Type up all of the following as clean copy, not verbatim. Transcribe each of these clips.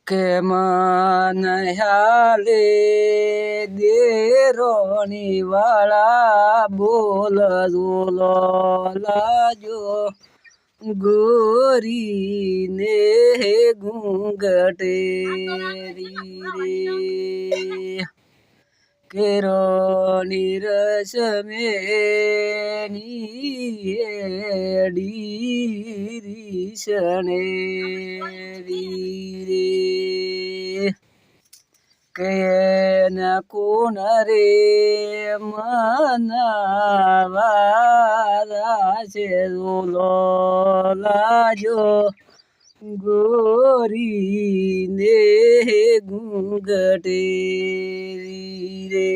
કે મન હાલે દેરોની વાળા બોલ ઝોલો લાજો ગોરીને ઘૂંઘટે રે કેરો નીરસ મેની ડી શણે રે કે ન કોણ રે મનાવા છે ઝોલો લાજો ગોરીને ઘૂંઘટે રે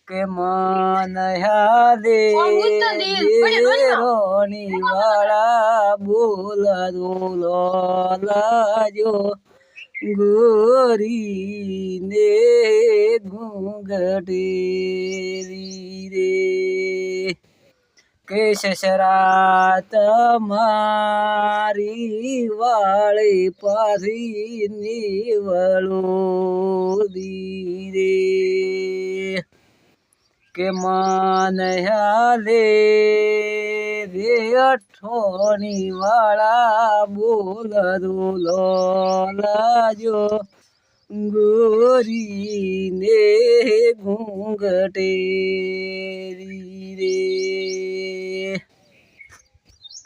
કે મન હાલે દેરોની વાળા બોલ ઝોલો લાજો ગોરીને ઘૂંઘટે રે કે સસરા તમારી વાળી પાછી નીવળો રે કે મન હાલે રે અઠોની વાળા બોલ ઝોલો લાજો ગોરીને ઘૂંઘટે રે